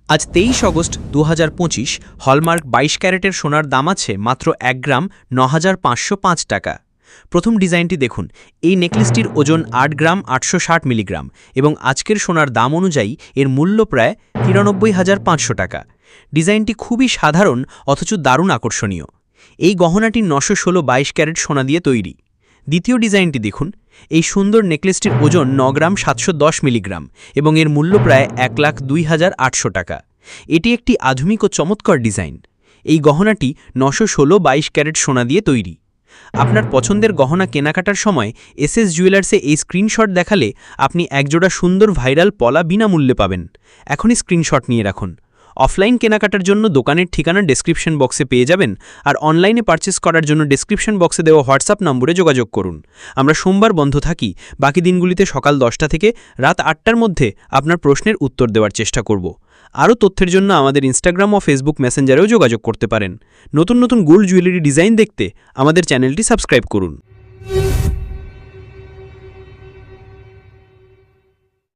আজ ২৩ August ২০২৫ hallmark ২২ ক্যারেটের সোনার দাম আছে মাত্র ১ গ্রাম ৯,৫০৫ টাকা। প্রথম ডিজাইনটি দেখুন। এই নেকলেসটির ওজন ৮ গ্রাম ৮৬০ মিলিগ্রাম এবং আজকের সোনার দাম অনুযায়ী এর মূল্য প্রায় ৯৩,৫০০ টাকা। ডিজাইনটি খুবই সাধারণ অথচ দারুণ আকর্ষণীয়। এই গহনাটি ৯১৬ ক্যারেট সোনা দিয়ে তৈরি। দ্বিতীয় ডিজাইনটি দেখুন। এই সুন্দর নেকলেসটির ওজন ৯ গ্রাম ৭১০ মিলিগ্রাম এবং এর মূল্য প্রায় ১,০২,৮০০ টাকা। এটি একটি আধুনিক ও চমৎকার ডিজাইন। এই গহনাটি ৯১৬ ক্যারেট সোনা দিয়ে তৈরি। আপনার পছন্দের গহনা কেনাকাটার সময় এসএস জুয়েলার্সে এই স্ক্রিনশট দেখালে আপনি একজোড়া সুন্দর ভাইরাল পলা বিনামূল্যে পাবেন। এখনই স্ক্রিনশট নিয়ে রাখুন। অফলাইন কেনাকাটার জন্য দোকানের ঠিকানা ডেসক্রিপশন বক্সে পেয়ে যাবেন, আর অনলাইনে পারচেস করার জন্য ডেসক্রিপশন বক্সে দেওয়া হোয়াটসঅ্যাপ নম্বরে যোগাযোগ করুন। আমরা সোমবার বন্ধ থাকি, বাকি দিনগুলিতে সকাল 10টা থেকে রাত 8টার মধ্যে আপনার প্রশ্নের উত্তর দেওয়ার চেষ্টা করব। আরও তথ্যের জন্য আমাদের ইনস্টাগ্রাম ও ফেসবুক মেসেঞ্জারেও যোগাযোগ করতে পারেন। নতুন নতুন গোল্ড জুয়েলারি ডিজাইন দেখতে আমাদের চ্যানেলটি সাবস্ক্রাইব করুন।